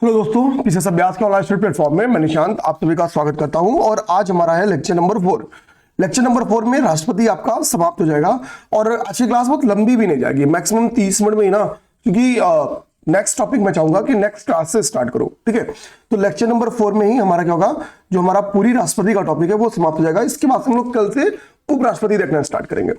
Hello दोस्तों, PCS अभ्यास के ऑनलाइन स्टडी प्लेटफॉर्म में मैं निशांत आप सभी का स्वागत करता हूं। और आज हमारा है लेक्चर नंबर 4। लेक्चर नंबर 4 में राष्ट्रपति आपका समाप्त हो जाएगा और आज की क्लास बहुत लंबी भी नहीं जाएगी, मैक्सिमम 30 मिनट में ही ना, क्योंकि नेक्स्ट टॉपिक मैं चाहूंगा कि नेक्स्ट क्लास से स्टार्ट करो। ठीक है, तो लेक्चर नंबर 4 में ही हमारा क्या होगा, जो हमारा पूरी राष्ट्रपति का टॉपिक है वो समाप्त हो जाएगा। इसके बाद हम लोग कल से उपराष्ट्रपति देखना स्टार्ट करेंगे।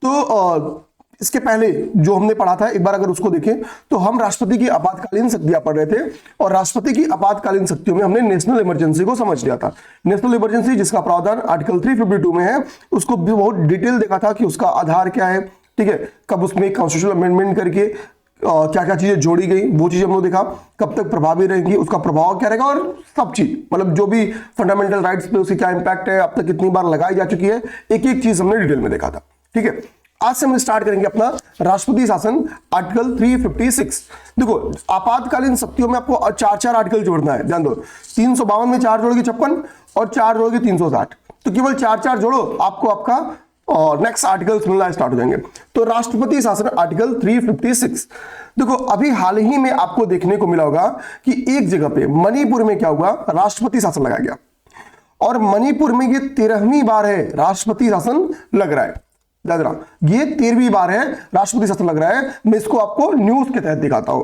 तो इसके पहले जो हमने पढ़ा था एक बार अगर उसको देखें तो हम राष्ट्रपति की आपातकालीन शक्तियां पढ़ रहे थे और राष्ट्रपति की आपातकालीन शक्तियों में हमने नेशनल इमरजेंसी को समझ लिया था। नेशनल इमरजेंसी जिसका प्रावधान आर्टिकल 352 में है, उसको भी बहुत डिटेल देखा था कि उसका आधार क्या है, ठीक है, कब उसमें कॉन्स्टिट्यूशनल अमेंडमेंट करके क्या क्या चीजें जोड़ी गई वो चीज हम लोग देखा, कब तक प्रभावी रहेंगी, उसका प्रभाव क्या रहेगा और सब चीज, मतलब जो भी फंडामेंटल राइट्स पे उसकी क्या इंपैक्ट है, अब तक कितनी बार लगाई जा चुकी है, एक एक चीज हमने डिटेल में देखा था। ठीक है, आज से हम स्टार्ट करेंगे अपना राष्ट्रपति शासन आर्टिकल 356। देखो, आपातकालीन शक्तियों में आपको 4 आर्टिकल जोड़ना है, ध्यान दो। 352 में 4 जोड़ोगे 56 और 4 जोड़ोगे 360, तो केवल 4 जोड़ो, आपको आपका नेक्स्ट आर्टिकल्स मिलना स्टार्ट हो जाएंगे। तो राष्ट्रपति शासन आर्टिकल 356। देखो, अभी हाल ही में आपको देखने को मिला होगा कि एक जगह पे मणिपुर में क्या हुआ, राष्ट्रपति शासन लगाया गया और मणिपुर में ये 13वीं बार है राष्ट्रपति शासन लग रहा है। ये 13वीं बार है राष्ट्रपति शासन लग रहा है। मैं इसको आपको न्यूज के तहत दिखाता हूं।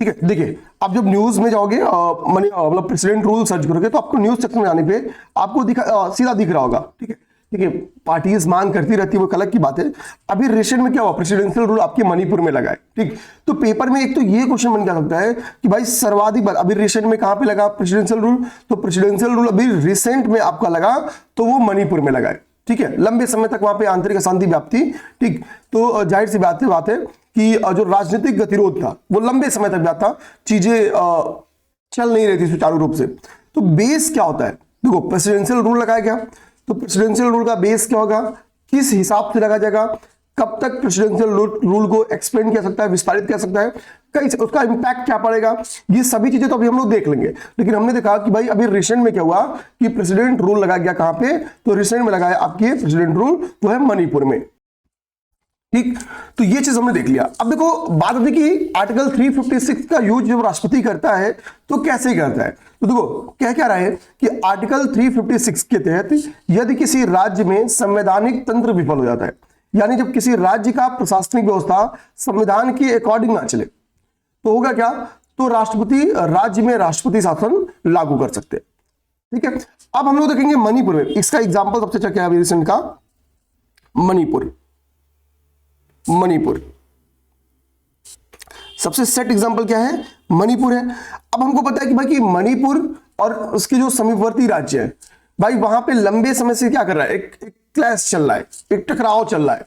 ठीक है, देखिए, आप जब न्यूज में जाओगे, मतलब प्रेसिडेंट रूल सर्च करोगे तो आपको न्यूज सेक्शन में आने पे आपको सीधा दिख रहा होगा। ठीक है, ठीक है, पार्टीज मांग करती रहती है, वो अलग की बात है। अभी रिसेंट में क्या हुआ, प्रेसिडेंशियल रूल आपके मणिपुर में लगा है। ठीक, तो पेपर में एक तो ये क्वेश्चन बन क्या सकता है कि भाई सर्वाधिक बार अभी रिसेंट में कहां पे लगा प्रेसिडेंशियल रूल, तो प्रेसिडेंशियल रूल अभी रिसेंट में आपका लगा तो वो मणिपुर में लगा है। ठीक है, लंबे समय तक वहां पे आंतरिक अशांति व्याप्ति। ठीक, तो जाहिर सी बात है कि जो राजनीतिक गतिरोध था वो लंबे समय तक व्याप्त था, चीजें चल नहीं रही थी सुचारू रूप से। तो बेस क्या होता है, देखो प्रेसिडेंशियल रूल लगाया गया, तो प्रेसिडेंशियल रूल का बेस क्या होगा, किस हिसाब से लगाया जाएगा, कब तक प्रेसिडेंशियल रूल को एक्सपेंड किया सकता है, विस्तारित किया सकता है, कई उसका इंपैक्ट क्या पड़ेगा, ये सभी चीजें तो अभी हम लोग देख लेंगे। लेकिन हमने देखा कि भाई अभी रिसेंट में क्या हुआ कि प्रेसिडेंट रूल लगाया गया कहां पे, तो रिसेंट में लगाया आपके प्रेसिडेंट रूल वो है मणिपुर में। ठीक, तो ये चीज हमने देख लिया। अब देखो बात होती कि आर्टिकल 356 का यूज जब राष्ट्रपति करता है तो कैसे करता है। तो देखो क्या रहा है कि आर्टिकल 356 के तहत यदि किसी राज्य में संवैधानिक तंत्र विफल हो जाता है, यानी जब किसी राज्य का प्रशासनिक व्यवस्था संविधान के अकॉर्डिंग ना चले, तो होगा क्या, तो राष्ट्रपति राज्य में राष्ट्रपति शासन लागू कर सकते हैं। ठीक है, अब हम लोग देखेंगे मणिपुर में, इसका एग्जांपल सबसे अच्छा क्या है रिसेंट का, मणिपुर सबसे सेट एग्जांपल क्या है, मणिपुर है। अब हमको पता है कि भाई कि मणिपुर और उसके जो समीपवर्ती राज्य है, भाई वहां पे लंबे समय से क्या कर रहा है, एक क्लैश चल रहा है, एक टकराव चल रहा है,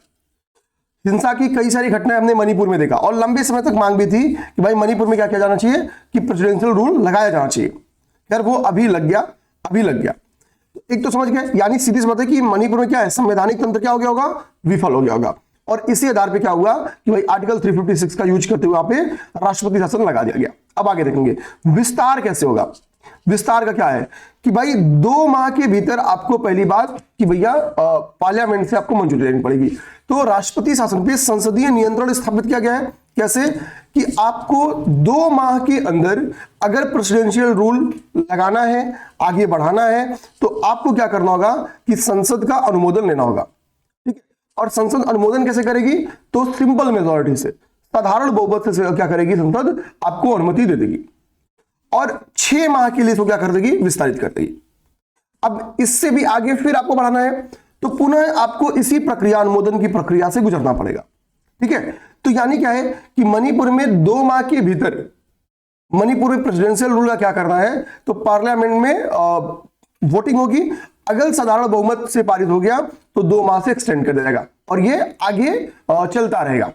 हिंसा की कई सारी घटनाएं हमने मणिपुर में देखा और लंबे समय तक मांग भी थी कि भाई मणिपुर में क्या किया जाना चाहिए कि प्रेसिडेंशियल रूल लगाया जाना चाहिए। खैर वो अभी लग गया। एक तो समझ गए, यानी सीधी सी बात है कि मणिपुर में क्या है, संवैधानिक तंत्र क्या हो गया होगा, विफल हो गया होगा। और इसी आधार पे क्या हुआ कि भाई आर्टिकल 356 का यूज करते हुए वहां पे राष्ट्रपति शासन लगा दिया गया। अब आगे देखेंगे विस्तार कैसे होगा। विस्तार का क्या है कि भाई 2 माह के भीतर आपको पहली बात कि भैया पार्लियामेंट से आपको मंजूरी लेनी पड़ेगी। तो राष्ट्रपति शासन पे संसदीय नियंत्रण स्थापित किया गया है। कैसे कि आपको 2 माह के अंदर अगर प्रेसिडेंशियल रूल लगाना है, आगे बढ़ाना है, तो आपको क्या करना होगा कि संसद का अनुमोदन लेना होगा। ठीक है, और संसद अनुमोदन कैसे करेगी, तो सिंपल मेजॉरिटी से, साधारण बहुमत से क्या करेगी, संसद आपको अनुमति दे देगी और 6 माह के लिए इसको क्या कर देगी, विस्तारित कर देगी। अब इससे भी आगे फिर आपको बढ़ाना है तो पुनः आपको इसी प्रक्रिया, अनुमोदन की प्रक्रिया से गुजरना पड़ेगा। ठीक है, तो यानी क्या है कि मणिपुर में 2 माह के भीतर मणिपुर में प्रेसिडेंशियल रूल का क्या करना है, तो पार्लियामेंट में वोटिंग होगी, अगर साधारण बहुमत से पारित हो गया तो 2 माह से एक्सटेंड कर दिया जाएगा और ये आगे चलता रहेगा।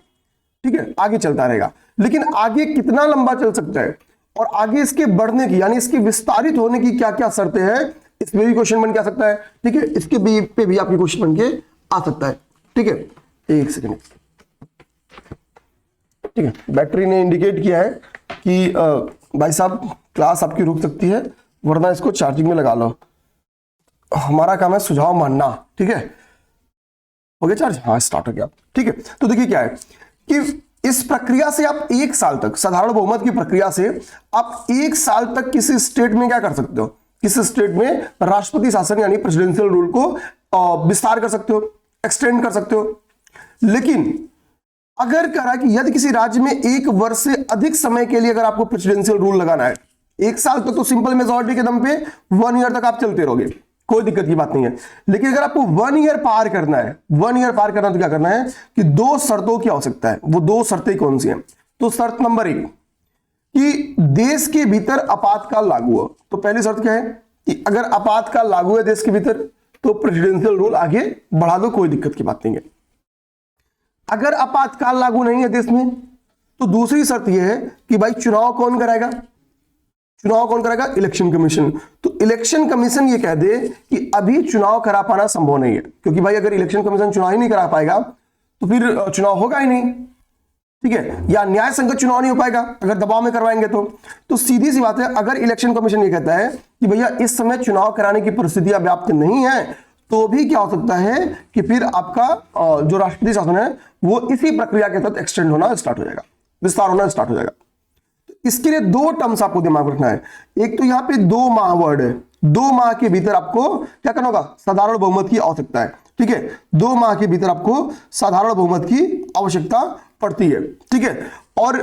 ठीक है, आगे चलता रहेगा, लेकिन आगे कितना लंबा चल सकता है और आगे इसके बढ़ने की, यानी इसके विस्तारित होने की क्या क्या शर्तें हैं, इसमें भी क्वेश्चन बन के आ सकता है। ठीक है, इसके पे भी आपकी क्वेश्चन बन के आ सकता है। ठीक है, एक सेकेंड। ठीक है, बैटरी ने इंडिकेट किया है कि भाई साहब क्लास आपकी रुक सकती है, वरना इसको चार्जिंग में लगा लो। हमारा काम है सुझाव मानना। ठीक है, हो गया चार्ज, हाँ स्टार्ट हो गया। ठीक है, तो देखिए क्या है कि इस प्रक्रिया से आप 1 साल तक, साधारण बहुमत की प्रक्रिया से आप 1 साल तक किसी स्टेट में क्या कर सकते हो, किसी स्टेट में राष्ट्रपति शासन यानी प्रेसिडेंशियल रूल को विस्तार कर सकते हो, एक्सटेंड कर सकते हो। लेकिन अगर कह रहा है कि यदि किसी राज्य में 1 वर्ष से अधिक समय के लिए अगर आपको प्रेसिडेंशियल रूल लगाना है, 1 साल तक तो सिंपल मेजॉरिटी के दम पे 1 ईयर तक आप चलते रहोगे, कोई दिक्कत की बात नहीं है। लेकिन अगर आपको 1 ईयर पार करना है, 1 ईयर पार करना तो क्या करना है कि 2 शर्तों की आवश्यकता है। वो 2 शर्तें कौन सी हैं? तो शर्त नंबर 1 कि देश के भीतर आपातकाल लागू हो। तो पहली शर्त क्या है कि अगर आपातकाल लागू है देश के भीतर तो प्रेसिडेंशियल रूल आगे बढ़ा दो, कोई दिक्कत की बात नहीं है। अगर आपातकाल लागू नहीं है देश में तो दूसरी शर्त यह है कि भाई चुनाव कौन कराएगा, चुनाव कौन कराएगा? Election commission. तो इलेक्शन कमीशन ये कह दे कि अभी चुनाव करा पाना संभव नहीं है, क्योंकि भाई अगर इलेक्शन कमीशन चुनाव ही नहीं करा पाएगा तो फिर चुनाव होगा ही नहीं, ठीक है, या न्याय संगत चुनाव नहीं हो पाएगा अगर दबाव में करवाएंगे तो सीधी सी बात है, अगर इलेक्शन कमीशन ये कहता है कि भैया इस समय चुनाव कराने की परिस्थितियां व्याप्त नहीं है तो भी क्या हो सकता है कि फिर आपका जो राष्ट्रपति शासन है वो इसी प्रक्रिया के तहत एक्सटेंड होना स्टार्ट हो जाएगा, विस्तार होना स्टार्ट हो जाएगा। इसके लिए 2 टर्म्स आपको दिमाग में रखना है। एक तो यहां पे 2 माह वर्ड है, 2 माह के भीतर आपको क्या करना होगा? साधारण बहुमत की आवश्यकता है, ठीक है, 2 माह के भीतर आपको साधारण बहुमत की आवश्यकता पड़ती है, ठीक है। और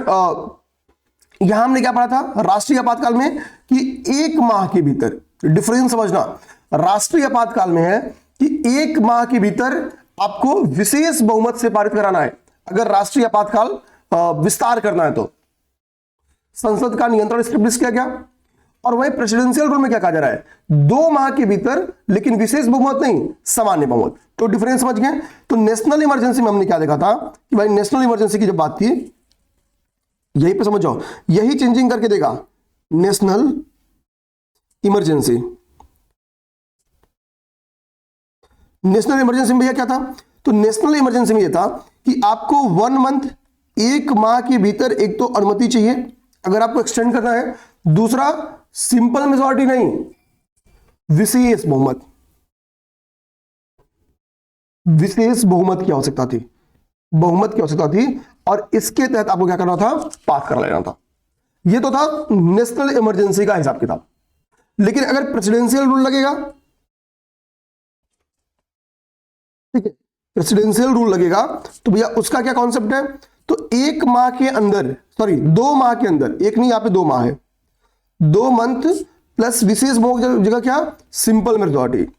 यहां हमने क्या पढ़ा था राष्ट्रीय आपातकाल में कि 1 माह के भीतर, डिफरेंस समझना, राष्ट्रीय आपातकाल में है कि 1 माह के भीतर आपको विशेष बहुमत से पारित कराना है अगर राष्ट्रीय आपातकाल विस्तार करना है तो। संसद का नियंत्रण स्टेब्लिश किया गया। और वही प्रेसिडेंशियल रूल में क्या कहा जा रहा है? 2 माह के भीतर, लेकिन विशेष बहुमत नहीं, सामान्य बहुमत। तो डिफरेंस समझ गए। तो नेशनल इमरजेंसी में हमने क्या देखा था कि भाई नेशनल इमरजेंसी की जब बात थी, यहीं पे समझ जाओ, यही चेंजिंग करके देगा नेशनल इमरजेंसी। नेशनल इमरजेंसी में भैया क्या था? तो नेशनल इमरजेंसी में यह था कि आपको 1 मंथ, 1 माह के भीतर एक तो अनुमति चाहिए अगर आपको एक्सटेंड करना है, दूसरा सिंपल मेजॉरिटी नहीं, विशेष बहुमत, विशेष बहुमत की आवश्यकता थी, बहुमत की आवश्यकता थी। और इसके तहत आपको क्या करना था? पास कर लेना था। यह तो था नेशनल इमरजेंसी का हिसाब किताब। लेकिन अगर प्रेसिडेंशियल रूल लगेगा, ठीक है, प्रेसिडेंशियल रूल लगेगा तो भैया उसका क्या कॉन्सेप्ट है? तो 1 माह के अंदर, सॉरी 2 माह के अंदर, एक नहीं, यहां पे 2 माह है, 2 मंथ प्लस विशेष बहुमत जगह क्या? सिंपल मेजॉरिटी,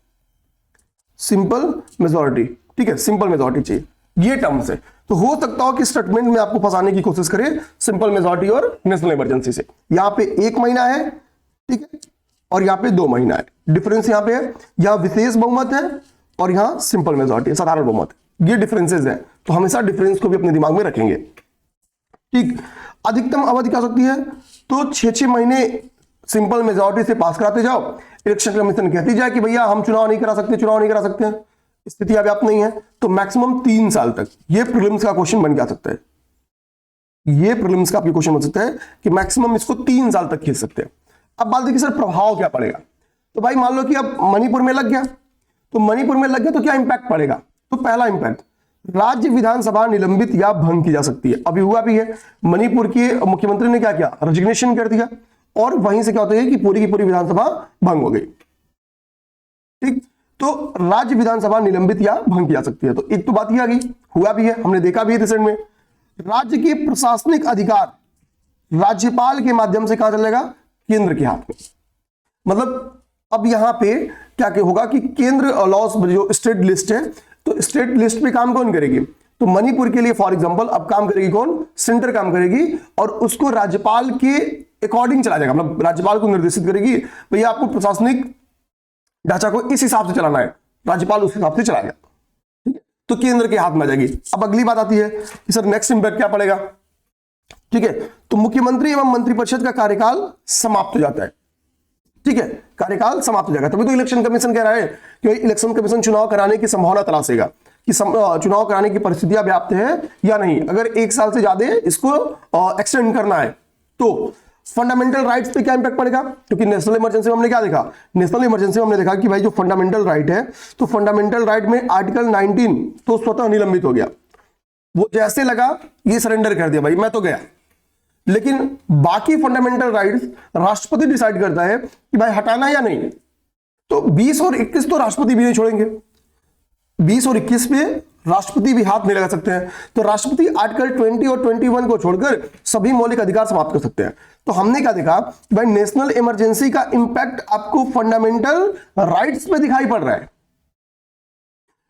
सिंपल मेजॉरिटी, ठीक है, सिंपल मेजॉरिटी चाहिए। ये टर्म्स है। तो हो सकता हो कि स्टेटमेंट में आपको फंसाने की कोशिश करे सिंपल मेजॉरिटी और नेशनल इमरजेंसी से। यहां पे 1 महीना है, ठीक है, और यहां पे 2 महीना है। डिफरेंस यहां पे है, यहां विशेष बहुमत है और यहां सिंपल मेजॉरिटी, साधारण बहुमत। ये डिफरेंसेस हैं, तो हमेशा डिफरेंस को भी अपने दिमाग में रखेंगे, ठीक। अधिकतम अवधि क्या हो सकती है? तो 6-6 महीने सिंपल मेजॉरिटी से पास कराते जाओ। इलेक्शन कमीशन कहती जाए कि भैया हम चुनाव नहीं करा सकते, चुनाव नहीं करा सकते हैं, स्थिति व्याप्त नहीं है, तो मैक्सिमम 3 साल तक। ये प्रीलिम्स का क्वेश्चन बन जा सकता है, ये प्रीलिम्स का क्वेश्चन बन सकता है कि मैक्सिमम इसको 3 साल तक खींच सकते हैं। अब बात देखिए सर प्रभाव क्या पड़ेगा। तो भाई मान लो कि अब मणिपुर में लग गया, तो मणिपुर में लग गया तो क्या इंपैक्ट पड़ेगा? तो पहला इंपैक्ट, राज्य विधानसभा निलंबित या भंग की जा सकती है। अभी हुआ भी है, मणिपुर के मुख्यमंत्री ने क्या किया? रेजिग्नेशन कर दिया, और वहीं से क्या होता है कि पूरी की पूरी विधानसभा भंग हो गई, ठीक। तो राज्य विधानसभा निलंबित या भंग की जा सकती है। तो एक तो बात ही आ गई, हुआ भी है, हमने देखा भी है रिसेंट में। राज्य के प्रशासनिक अधिकार राज्यपाल के माध्यम से कहां चलेगा? केंद्र के हाथ में। मतलब अब यहां पे क्या होगा कि केंद्र लॉस, जो स्टेट लिस्ट है, तो स्टेट लिस्ट पे काम कौन करेगी? तो मणिपुर के लिए फॉर एग्जांपल अब काम करेगी कौन? सेंटर काम करेगी, और उसको राज्यपाल के अकॉर्डिंग चला जाएगा। मतलब राज्यपाल को निर्देशित करेगी, भैया आपको प्रशासनिक ढांचा को इस हिसाब से चलाना है, राज्यपाल उस हिसाब से चलाएगा, ठीक है। तो केंद्र के हाथ में आ जाएगी। अब अगली बात आती है कि सर नेक्स्ट इंपैक्ट क्या पड़ेगा, ठीक है। तो मुख्यमंत्री एवं मंत्रिपरिषद का कार्यकाल समाप्त हो जाता है, ठीक है, कार्यकाल समाप्त हो जाएगा। तभी तो इलेक्शन कमीशन कह रहा है कि इलेक्शन कमीशन चुनाव कराने की संभावना तलाशेगा कि चुनाव कराने की परिस्थितियां व्याप्त है या नहीं। अगर 1 साल से ज्यादा इसको एक्सटेंड करना है तो फंडामेंटल राइट्स पे क्या इंपैक्ट पड़ेगा? क्योंकि नेशनल इमरजेंसी में हमने क्या देखा? नेशनल इमरजेंसी में हमने देखा कि भाई जो फंडामेंटल राइट है, तो फंडामेंटल राइट में आर्टिकल 19 तो स्वतः निलंबित हो गया, वो जैसे लगा ये सरेंडर कर दिया, भाई मैं तो गया। लेकिन बाकी फंडामेंटल राइट्स राष्ट्रपति डिसाइड करता है कि भाई हटाना या नहीं। तो 20 और 21 तो राष्ट्रपति भी नहीं छोड़ेंगे, 20 और 21 पे राष्ट्रपति भी हाथ नहीं लगा सकते हैं। तो राष्ट्रपति आर्टिकल 20 और 21 को छोड़कर सभी मौलिक अधिकार समाप्त कर सकते हैं। तो हमने क्या देखा कि भाई नेशनल इमरजेंसी का इंपैक्ट आपको फंडामेंटल राइट्स पे दिखाई पड़ रहा है,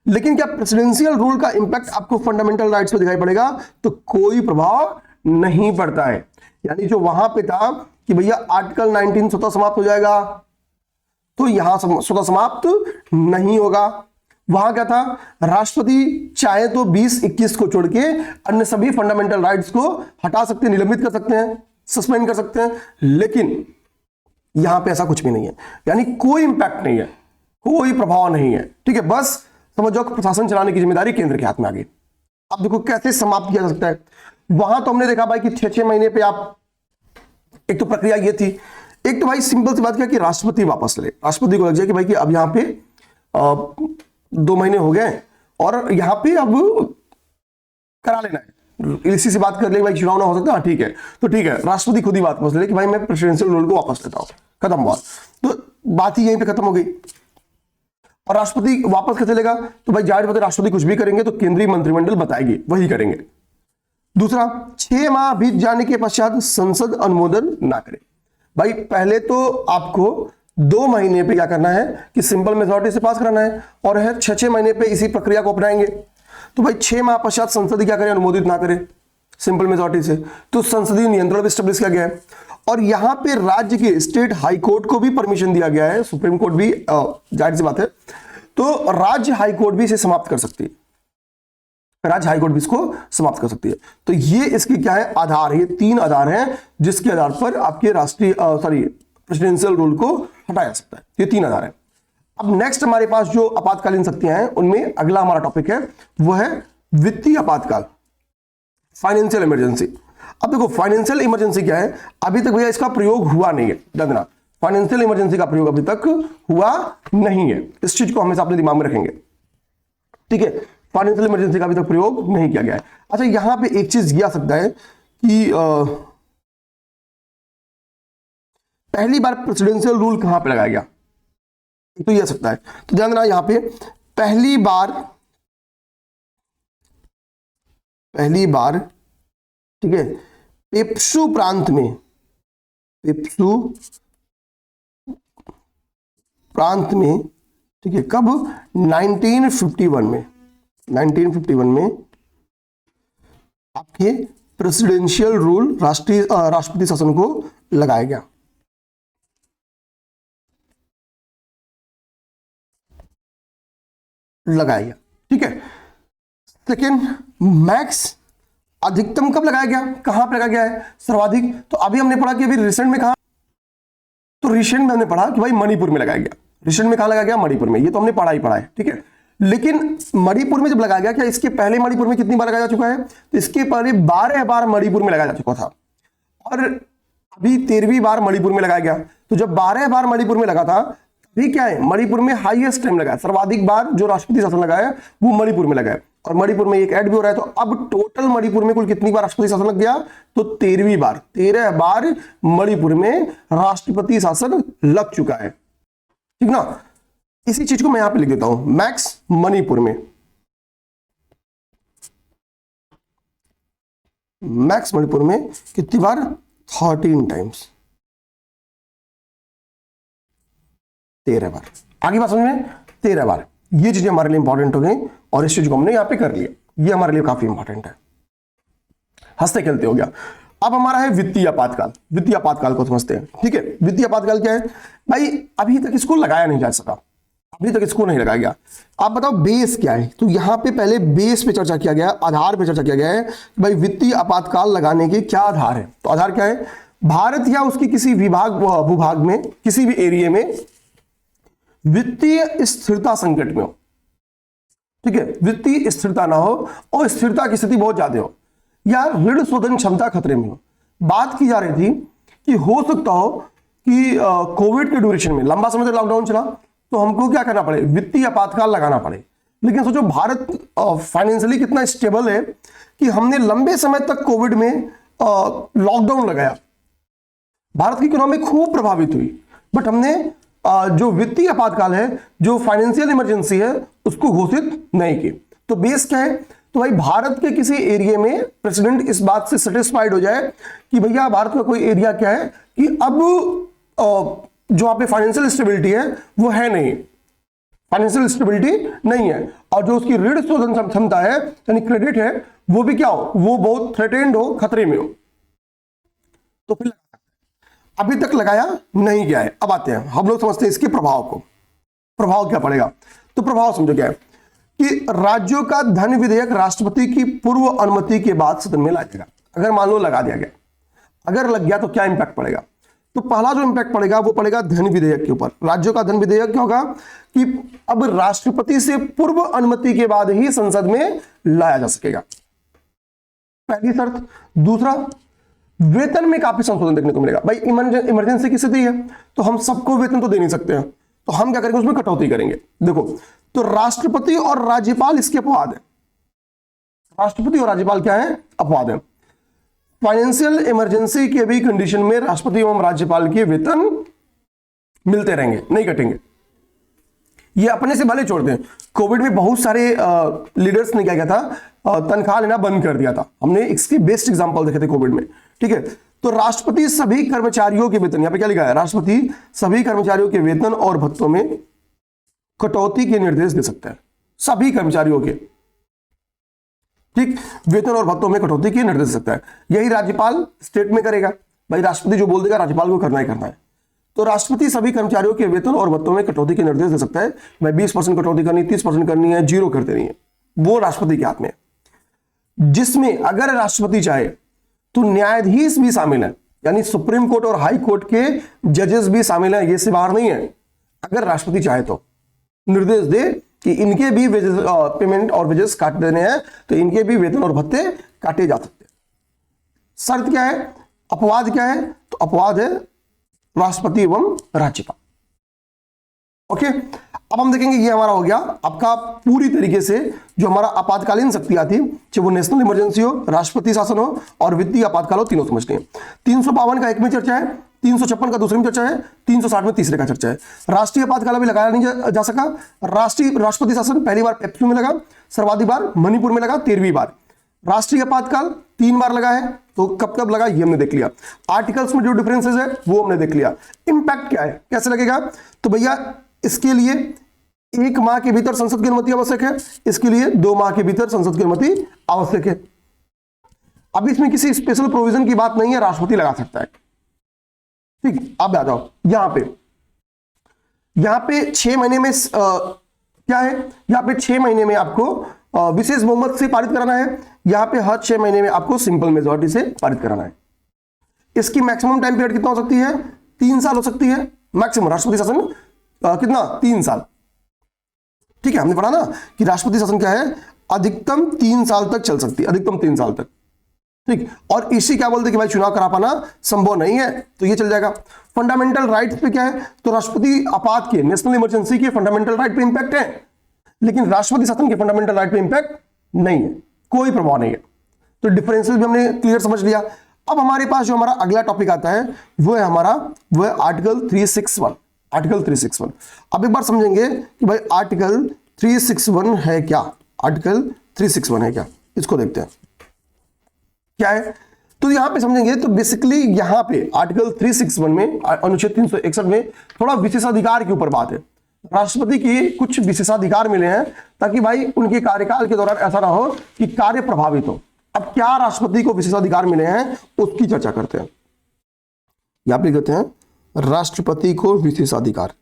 लेकिन क्या प्रेसिडेंशियल रूल का इंपैक्ट आपको फंडामेंटल राइट्स पे दिखाई पड़ेगा? तो कोई प्रभाव नहीं पड़ता है। यानी जो वहां पे था कि भैया आर्टिकल 19 स्वतः समाप्त हो जाएगा, तो यहां स्वतः समाप्त नहीं होगा। वहां क्या था, राष्ट्रपति चाहे तो 20-21 को छोड़ के अन्य सभी फंडामेंटल राइट्स को हटा सकते हैं, निलंबित कर सकते हैं, सस्पेंड कर सकते हैं, लेकिन यहां पे ऐसा कुछ भी नहीं है। यानी कोई इंपैक्ट नहीं है, कोई प्रभाव नहीं है। ठीक है, बस समझ जाओ प्रशासन चलाने की जिम्मेदारी केंद्र के हाथ में आ गई। अब देखो कैसे समाप्त किया जा सकता है। वहां तो हमने देखा भाई कि 6-6 महीने पे आप, एक तो प्रक्रिया ये थी, एक तो भाई सिंपल सी बात क्या कि राष्ट्रपति वापस ले, राष्ट्रपति को लग जाए कि भाई कि अब यहां पे 2 महीने हो गए और यहां पे अब करा लेना है, इसी से बात कर ले भाई चुनाव ना हो सकता, हाँ ठीक है, तो ठीक है, राष्ट्रपति खुद ही बात वापस ले कि भाई मैं प्रेसिडेंशियल रूल को वापस लेता हूं, खत्म बात। तो बात ही यहीं पे खत्म हो गई। और राष्ट्रपति वापस कैसे लेगा? तो भाई जाहिर बात है राष्ट्रपति कुछ भी करेंगे तो केंद्रीय मंत्रिमंडल बताएगी, वही करेंगे। दूसरा, 6 माह बीत जाने के पश्चात संसद अनुमोदन ना करे। भाई पहले तो आपको 2 महीने पे क्या करना है कि सिंपल मेजॉरिटी से पास कराना है, और है 6-6 महीने पे इसी प्रक्रिया को अपनाएंगे। तो भाई 6 माह पश्चात संसद क्या करे, अनुमोदित ना करे सिंपल मेजॉरिटी से, तो संसदीय नियंत्रण भी स्टेब्लिश किया गया है। और यहां पे राज्य के स्टेट हाई कोर्ट को भी परमिशन दिया गया है, सुप्रीम कोर्ट भी जाहिर सी बात है, तो राज्य हाई कोर्ट भी इसे समाप्त कर सकती है, राज्य हाईकोर्ट भी इसको समाप्त कर सकती है। तो ये इसके क्या है, आधार, ये 3 आधार हैं जिसके आधार पर आपके प्रेसिडेंशियल रूल को हटाया जा सकता है। ये 3 आधार है। अब नेक्स्ट हमारे पास जो आपातकालीन शक्तियां हैं उनमें अगला हमारा टॉपिक है वो है वित्तीय आपातकाल, फाइनेंशियल इमरजेंसी। अब देखो फाइनेंशियल इमरजेंसी क्या है, अभी तक भैया इसका प्रयोग हुआ नहीं है, ध्यान देना, फाइनेंशियल इमरजेंसी का प्रयोग अभी तक हुआ नहीं है, इस चीज को हमेशा अपने दिमाग में रखेंगे। ठीक है, फाइनेंशियल इमरजेंसी का अभी तक प्रयोग नहीं किया गया है। अच्छा, यहां पे एक चीज किया सकता है कि पहली बार प्रेसिडेंशियल रूल कहां पे लगाया गया, तो यह सकता है। तो ध्यान देना यहां पे पहली बार ठीक है पेप्सू प्रांत में, ठीक है, कब, 1951 में आपके प्रेसिडेंशियल रूल राष्ट्रपति शासन को लगाया गया। ठीक है। सेकेंड, मैक्स अधिकतम कब लगाया गया, कहां पर लगाया गया है, सर्वाधिक। तो अभी हमने पढ़ा कि अभी रिसेंट में कहा, तो रिसेंट में हमने पढ़ा कि भाई मणिपुर में लगाया गया। रिसेंट में कहां लगाया गया, मणिपुर में, ये तो हमने पढ़ा ही है। ठीक है, लेकिन मणिपुर में जब लगाया गया, क्या इसके पहले मणिपुर में कितनी बार लगाया जा चुका है, तो इसके पहले 12 बार मणिपुर में लगाया जा चुका था, और अभी 13वीं बार मणिपुर में लगाया गया। तो जब 12 बार मणिपुर में लगा था, अभी क्या है, मणिपुर में हाईएस्ट टाइम लगा है, सर्वाधिक बार जो राष्ट्रपति शासन लगाया वो मणिपुर में लगा है, और मणिपुर में एक ऐड भी हो रहा है। तो अब टोटल मणिपुर में कुल कितनी बार राष्ट्रपति शासन लग गया, तो 13वीं बार, 13 बार मणिपुर में राष्ट्रपति शासन लग चुका है। ठीक ना, इसी चीज को मैं यहां पे लिख देता हूं, मैक्स मणिपुर में, मैक्स मणिपुर में कितनी बार, 13 टाइम्स, 13 बार। आगे बात समझ में, 13 बार। ये चीजें हमारे लिए इंपॉर्टेंट हो गई, और इस चीज को हमने यहां पे कर लिया, ये हमारे लिए काफी इंपॉर्टेंट है, हंसते खेलते हो गया। अब हमारा है वित्तीय आपातकाल। वित्तीय आपातकाल को समझते हैं। ठीक है, वित्तीय आपातकाल क्या है भाई, अभी तक इसको लगाया नहीं जा सका, अभी तक इसको नहीं लगाया गया। आप बताओ बेस क्या है, तो यहां पे पहले बेस पे चर्चा किया गया, आधार पे चर्चा किया गया है कि भाई वित्तीय आपातकाल लगाने के क्या आधार है। तो आधार क्या है, भारत या उसकी किसी भूभाग में, किसी भी एरिया में वित्तीय स्थिरता संकट में हो। ठीक है, वित्तीय स्थिरता ना हो और स्थिरता की स्थिति बहुत ज्यादा हो, या ऋण शोधन क्षमता खतरे में हो। बात की जा रही थी कि हो सकता हो कि कोविड के ड्यूरेशन में लंबा समय तक लॉकडाउन चला, तो हमको क्या करना पड़े, वित्तीय आपातकाल लगाना पड़े, लेकिन सोचो भारत फाइनेंशियली कितना स्टेबल है कि हमने लंबे समय तक कोविड में लॉकडाउन लगाया, भारत की इकोनॉमी खूब प्रभावित हुई, बट हमने जो वित्तीय आपातकाल है, जो फाइनेंशियल इमरजेंसी है, उसको घोषित नहीं की। तो बेस क्या है? तो भाई भारत के किसी एरिया में प्रेसिडेंट इस बात से सेटिस्फाइड हो जाए कि भैया भारत का कोई एरिया क्या है कि अब जो वहां पे फाइनेंशियल स्टेबिलिटी है वो है नहीं, फाइनेंशियल स्टेबिलिटी नहीं है, और जो उसकी ऋण शोधन क्षमता है यानी क्रेडिट है वो भी क्या हो, वो बहुत थ्रेटेंड हो, खतरे में हो, तो फिर अभी तक लगाया नहीं गया है। अब आते हैं, हम लोग समझते हैं इसके प्रभाव को। प्रभाव क्या पड़ेगा? तो प्रभाव समझो क्या है कि राज्यों का धन विधेयक राष्ट्रपति की पूर्व अनुमति के बाद सदन में लाया जाएगा। अगर मान लो लगा दिया गया, अगर लग गया तो क्या इंपैक्ट पड़ेगा? तो पहला जो इंपैक्ट पड़ेगा वो पड़ेगा धन विधेयक के ऊपर। राज्यों का धन विधेयक क्या होगा कि अब राष्ट्रपति से पूर्व अनुमति के बाद ही संसद में लाया जा सकेगा, पहली शर्त। दूसरा, वेतन में काफी संशोधन देखने को मिलेगा। भाई इमरजेंसी की स्थिति है तो हम सबको वेतन तो दे नहीं सकते हैं, तो हम क्या करेंगे, उसमें कटौती करेंगे। देखो, तो राष्ट्रपति और राज्यपाल इसके अपवाद है। राष्ट्रपति और राज्यपाल क्या है? अपवाद है। फाइनेंशियल इमरजेंसी के भी कंडीशन में राष्ट्रपति एवं राज्यपाल के वेतन मिलते रहेंगे, नहीं कटेंगे। ये अपने से भले छोड़ दें, कोविड में बहुत सारे लीडर्स ने क्या किया था, तनख्वाह लेना बंद कर दिया था। हमने इसके बेस्ट एग्जांपल देखे थे कोविड में, ठीक है। तो राष्ट्रपति सभी कर्मचारियों के वेतन, यहां पे क्या लिखा है, राष्ट्रपति सभी कर्मचारियों के वेतन और भत्तों में कटौती के निर्देश दे सकता है, सभी कर्मचारियों के, ठीक, वेतन और भत्तों में कटौती के निर्देश दे सकता है। यही राज्यपाल स्टेट में करेगा। भाई राष्ट्रपति जो बोल देगा राज्यपाल को करना ही करना है। तो राष्ट्रपति सभी कर्मचारियों के वेतन और भत्तों में कटौती के निर्देश दे सकता है। भाई 20% कटौती करनी, 30% करनी है, 0 कर देनी है, वो राष्ट्रपति के हाथ में। जिसमें अगर राष्ट्रपति चाहे तो न्यायाधीश भी शामिल है, यानी सुप्रीम कोर्ट और हाई कोर्ट के जजेस भी शामिल है, ये से बाहर नहीं है। अगर राष्ट्रपति चाहे तो निर्देश दे कि इनके भी पेमेंट और वेजेस काट देने हैं, तो इनके भी वेतन और भत्ते काटे जा सकते हैं। शर्त क्या है? अपवाद क्या है? तो अपवाद है राष्ट्रपति एवं राज्यपाल। ओके, अब हम देखेंगे, ये हमारा हो गया आपका पूरी तरीके से जो हमारा आपातकालीन शक्तियां थी, चाहे वो नेशनल इमरजेंसी हो, राष्ट्रपति शासन हो और वित्तीय आपातकाल हो, तीनों समझते हैं। 352 का एक में चर्चा है, 356 का दूसरे में चर्चा है, 360 में तीसरे का चर्चा है। राष्ट्रीय आपातकाल अभी लगाया नहीं जा सका। राष्ट्रपति शासन पहली बार पेप्सू में लगा, सर्वाधिक बार मणिपुर में लगा, 13वीं बार। राष्ट्रीय आपातकाल 3 बार लगा है, तो कब कब लगा ये हमने देख लिया। आर्टिकल्स में जो डिफरेंसेस है वो हमने देख लिया। इंपैक्ट क्या है, कैसे लगेगा? तो भैया इसके लिए 1 माह के भीतर संसद की अनुमति आवश्यक है, इसके लिए 2 माह के भीतर संसद की अनुमति आवश्यक है। अब इसमें किसी स्पेशल प्रोविजन की बात नहीं है, राष्ट्रपति लगा सकता है, ठीक। अब आ जाओ यहां पे 6 महीने में क्या है, यहां पे 6 महीने में आपको विशेष बहुमत से पारित कराना है, यहां पे हर 6 महीने में आपको सिंपल मेजॉरिटी से पारित कराना है। इसकी मैक्सिमम टाइम पीरियड कितना हो सकती है? 3 साल हो सकती है मैक्सिमम। राष्ट्रपति शासन कितना? 3 साल, ठीक है। हमने पढ़ा ना कि राष्ट्रपति शासन क्या है, अधिकतम 3 साल तक चल सकती है, अधिकतम 3 साल तक, ठीक। और इसी क्या बोलते कि भाई चुनाव करा पाना संभव नहीं है, तो ये चल जाएगा। फंडामेंटल राइट्स पे क्या है, तो राष्ट्रपति आपात के, नेशनल इमरजेंसी के फंडामेंटल राइट पे इंपैक्ट है, लेकिन राष्ट्रपति शासन के फंडामेंटल राइट पे इंपैक्ट नहीं है, कोई प्रभाव नहीं है। तो डिफरेंसेस भी हमने क्लियर समझ लिया। अब हमारे पास जो हमारा अगला टॉपिक आता है वो है आर्टिकल 361। आर्टिकल 361 अब एक बार समझेंगे कि भाई आर्टिकल 361 है क्या। आर्टिकल 361 है क्या, इसको देखते हैं क्या है। तो यहां पे समझेंगे तो बेसिकली यहां पे आर्टिकल 361 में, अनुच्छेद 361 में थोड़ा विशेषाधिकार के ऊपर बात है। राष्ट्रपति की कुछ विशेषाधिकार मिले हैं ताकि भाई उनके कार्यकाल के दौरान ऐसा ना हो कि कार्य प्रभावित हो। अब क्या राष्ट्रपति को विशेषाधिकार मिले हैं उसकी चर्चा करते हैं। यहां पे कहते हैं राष्ट्रपति को विशेषाधिकार।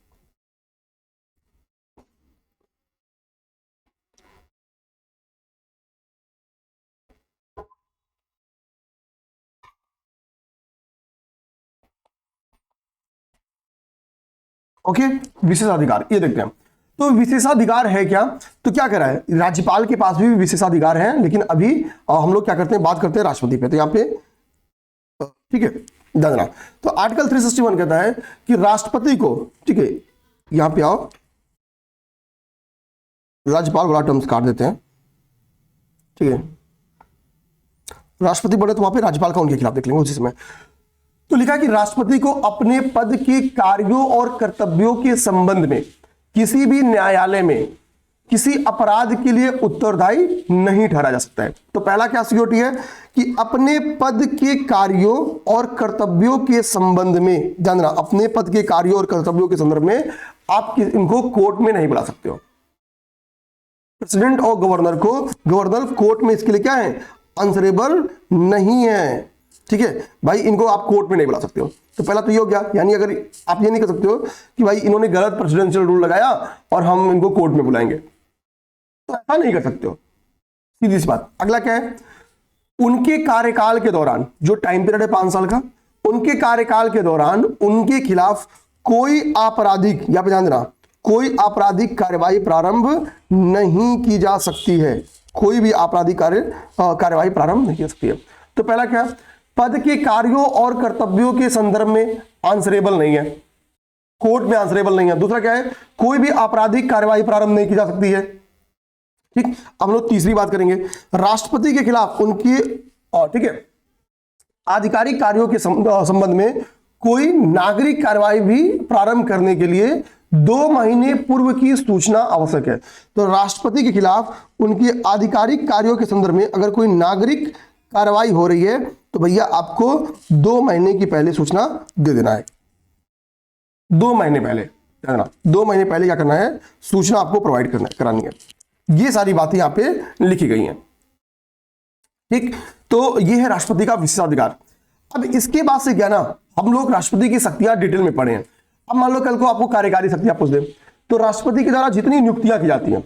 ओके, विशेषाधिकार ये देखते हैं। तो विशेषाधिकार है क्या, तो क्या कह रहा है, राज्यपाल के पास भी विशेषाधिकार है, लेकिन अभी हम लोग क्या करते हैं, बात करते हैं राष्ट्रपति पे। तो यहाँ पे ठीक है ध्यान देना। तो आर्टिकल 361 कहता है कि राष्ट्रपति को, ठीक है, यहां पे आओ, राज्यपाल वाला टर्म्स काट देते हैं, ठीक है। राष्ट्रपति बोले तो वहां पे राज्यपाल का उनके खिलाफ देख लेंगे उसी समय। तो लिखा है कि राष्ट्रपति को अपने पद के कार्यों और कर्तव्यों के संबंध में किसी भी न्यायालय में किसी अपराध के लिए उत्तरदायी नहीं ठहरा जा सकता है। तो पहला क्या सिक्योरिटी है कि अपने पद के कार्यों और कर्तव्यों के संबंध में, जानना, अपने पद के कार्यों और कर्तव्यों के संदर्भ में आप इनको कोर्ट में नहीं बुला सकते हो। प्रेसिडेंट और गवर्नर को, गवर्नर कोर्ट में इसके लिए क्या है, आंसरेबल नहीं है, ठीक है भाई, इनको आप कोर्ट में नहीं बुला सकते हो। तो पहला तो ये हो गया, यानी अगर आप ये नहीं कर सकते हो कि भाई इन्होंने गलत प्रेसिडेंशियल रूल लगाया और हम इनको कोर्ट में बुलाएंगे, तो ऐसा नहीं कर सकते हो, सीधी सी बात। अगला क्या है, उनके कार्यकाल के दौरान, जो टाइम पीरियड है 5 साल का, उनके कार्यकाल के दौरान उनके खिलाफ कोई आपराधिक, या पे ध्यान देना, कोई आपराधिक कार्यवाही प्रारंभ नहीं की जा सकती है, कोई भी आपराधिक कार्यवाही प्रारंभ नहीं की जा सकती है। तो पहला क्या, पद के कार्यों और कर्तव्यों के संदर्भ में आंसरेबल नहीं है, कोर्ट में आंसरेबल नहीं है। दूसरा क्या है, कोई भी आपराधिक कार्यवाही प्रारंभ नहीं की जा सकती है, ठीक। अब हम लोग तीसरी बात करेंगे, राष्ट्रपति के खिलाफ उनके, ठीक है, आधिकारिक कार्यों के संबंध में कोई नागरिक कार्यवाही भी प्रारंभ करने के लिए 2 महीने पूर्व की सूचना आवश्यक है। तो राष्ट्रपति के खिलाफ उनके आधिकारिक कार्यों के संदर्भ में अगर कोई नागरिक कार्रवाई हो रही है तो भैया आपको 2 महीने की पहले सूचना दे देना है। 2 महीने पहले, 2 महीने पहले क्या करना है, सूचना आपको प्रोवाइड करानी है। ये सारी बातें यहां पे लिखी गई हैं, ठीक। तो ये है राष्ट्रपति का विशेषाधिकार। अब इसके बाद से क्या ना, हम लोग राष्ट्रपति की शक्तियां डिटेल में पढ़े हैं। अब मान लो कल को आपको कार्यकारी शक्तियां पूछ दे, तो राष्ट्रपति के द्वारा जितनी नियुक्तियां की जाती हैं,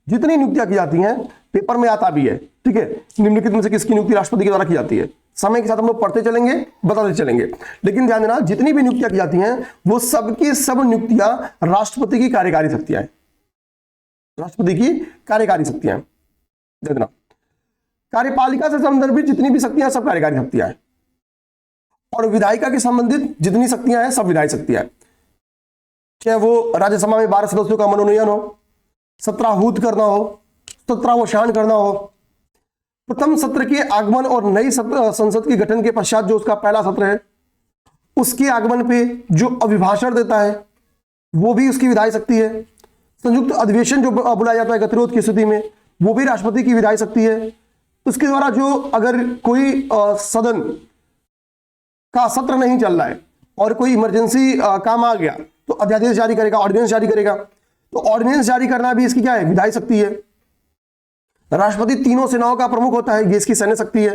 जितनी नियुक्तियां की जाती हैं, पेपर में आता भी है, ठीक है, निम्नलिखित में से किसकी नियुक्ति राष्ट्रपति के द्वारा की जाती है। समय के साथ हम लोग पढ़ते चलेंगे, बताते चलेंगे, लेकिन ध्यान देना, जितनी भी नियुक्तियां की जाती हैं वो सबकी सब नियुक्तियां राष्ट्रपति की कार्यकारी शक्तियां हैं, राष्ट्रपति की कार्यकारी शक्तियां हैं। देखना, कार्यपालिका से संदर्भित जितनी भी शक्तियां सब कार्यकारी शक्तियां हैं, और विधायिका के संबंधित जितनी शक्तियां हैं सब विधायी शक्तियां हैं। चाहे वो राज्यसभा में 12 सदस्यों का मनोनयन हो, 17 हूत करना हो, 17 वशान करना हो, प्रथम सत्र के आगमन और नई संसद के गठन के पश्चात जो उसका पहला सत्र है उसके आगमन पे जो अभिभाषण देता है वो भी उसकी विधायी शक्ति है। संयुक्त अधिवेशन जो बुलाया जाता है गतिरोध की स्थिति में, वो भी राष्ट्रपति की विधायी शक्ति है। उसके द्वारा जो अगर कोई सदन का सत्र नहीं चल रहा है और कोई इमरजेंसी काम आ गया तो अध्यादेश जारी करेगा, ऑर्डिनेंस जारी करेगा, तो ऑर्डिनेंस जारी करना भी इसकी क्या है, विधायी शक्ति है। राष्ट्रपति तीनों सेनाओं का प्रमुख होता है, ये इसकी सैन्य शक्ति है।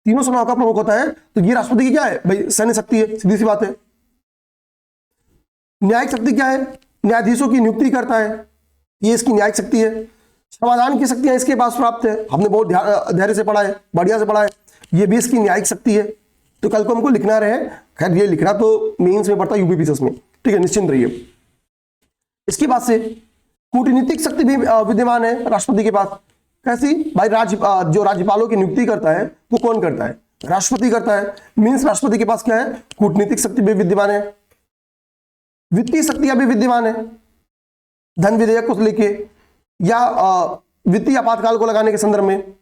तीनों सेनाओं का प्रमुख होता है तो ये राष्ट्रपति की क्या है भाई, सैन्य शक्ति है, सीधी सी बात है। न्यायिक शक्ति क्या है, न्यायाधीशों की नियुक्ति करता है, ये इसकी न्यायिक शक्ति है। समाधान की शक्तियां इसके पास प्राप्त है, हमने बहुत धैर्य से पढ़ा है, बढ़िया से पढ़ा है, ये भी इसकी न्यायिक शक्ति है। तो कल को हमको लिखना रहे, खैर ये लिखना तो मेंस में पड़ता है, यूपीपीसीएस में, ठीक है, निश्चिंत रहिए। इसके बाद से कूटनीतिक शक्ति भी विद्यमान है राष्ट्रपति के पास। कैसी भाई, जो राज्यपालों की नियुक्ति करता है वो कौन करता है, राष्ट्रपति करता है। मींस राष्ट्रपति के पास क्या है, कूटनीतिक शक्ति भी विद्यमान है, वित्तीय शक्तियां भी विद्यमान है, धन विधेयक को लेके या वित्तीय आपातकाल को लगाने के संदर्भ में।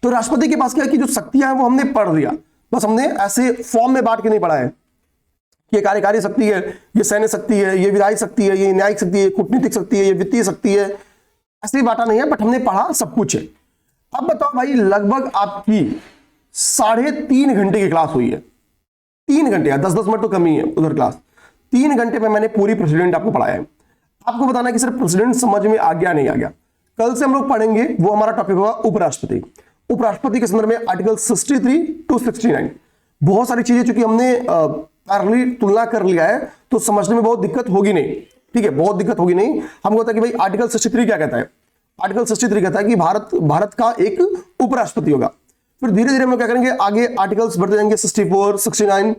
तो राष्ट्रपति के पास क्या है कि जो शक्तियां हैं वो हमने पढ़ लिया, बस हमने ऐसे फॉर्म में बांट के नहीं पढ़ा है कि ये कार्यकारी शक्ति है, ये सैन्य शक्ति है, ये विधायी शक्ति है, ये न्यायिक शक्ति है, कूटनीतिक शक्ति है, ये वित्तीय शक्ति है, ऐसे ही बांटा नहीं है, बट हमने पढ़ा सब कुछ है। अब बताओ भाई, लगभग आपकी 3.5 घंटे की क्लास हुई है, 3 घंटे, 10-10 मिनट तो कम ही है उधर क्लास। 3 घंटे में मैंने पूरी प्रेसिडेंट आपको पढ़ाया है। आपको बताना कि सिर्फ प्रेसिडेंट समझ में आ गया नहीं आ गया। कल से हम लोग पढ़ेंगे, वो हमारा टॉपिक होगा उपराष्ट्रपति। उपराष्ट्रपति के संदर्भ में आर्टिकल 63 to 69 बहुत सारी चीजें चूंकि हमने पैरेलली तुलना कर लिया है तो समझने में बहुत दिक्कत होगी नहीं, ठीक है, बहुत दिक्कत होगी नहीं। हमको पता है कि भाई आर्टिकल 63 क्या कहता है। आर्टिकल 63 कहता है कि भारत का एक उपराष्ट्रपति होगा। फिर धीरे धीरे हम लोग क्या करेंगे, आगे आर्टिकल्स बढ़ते जाएंगे, 64, 69,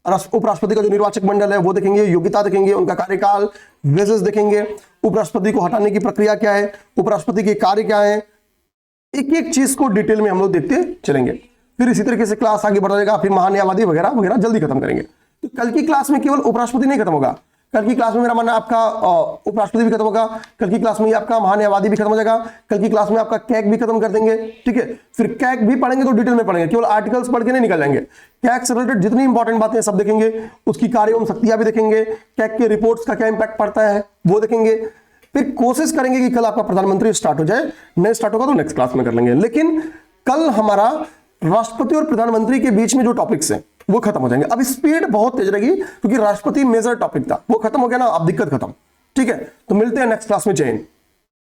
उपराष्ट्रपति का जो निर्वाचक मंडल है वो देखेंगे, योग्यता देखेंगे, उनका कार्यकाल, वेजेस देखेंगे, उपराष्ट्रपति को हटाने की प्रक्रिया क्या है, उपराष्ट्रपति के कार्य क्या है, एक एक चीज को डिटेल में हम लोग देखते चलेंगे। फिर इसी तरीके से क्लास आगे बढ़ जाएगा, फिर महान्यायवादी वगैरह वगैरह जल्दी खत्म करेंगे। तो कल की क्लास में केवल उपराष्ट्रपति नहीं खत्म होगा, कल की क्लास में मेरा मानना आपका उपराष्ट्रपति भी खत्म होगा, कल की क्लास में आपका महान्यायवादी भी खत्म हो जाएगा, कल की क्लास में आपका कैग भी खत्म कर देंगे। ठीक है, फिर कैग भी पढ़ेंगे तो डिटेल में पढ़ेंगे, केवल आर्टिकल्स पढ़ के नहीं निकल जाएंगे। कैग से रिलेटेड जितनी इंपॉर्टेंट बातें सब देखेंगे, उसकी कार्य एवं शक्तियां भी देखेंगे, कैग के रिपोर्ट्स का क्या इंपैक्ट पड़ता है वो देखेंगे। फिर कोशिश करेंगे कि कल आपका प्रधानमंत्री स्टार्ट हो जाए, नहीं स्टार्ट होगा तो नेक्स्ट क्लास में कर लेंगे। लेकिन कल हमारा राष्ट्रपति और प्रधानमंत्री के बीच में जो टॉपिक्स हैं वो खत्म हो जाएंगे। अब स्पीड बहुत तेज रहेगी क्योंकि राष्ट्रपति मेजर टॉपिक था, वो खत्म हो गया ना, अब दिक्कत खत्म। ठीक है, तो मिलते हैं नेक्स्ट क्लास में। जय हिंद।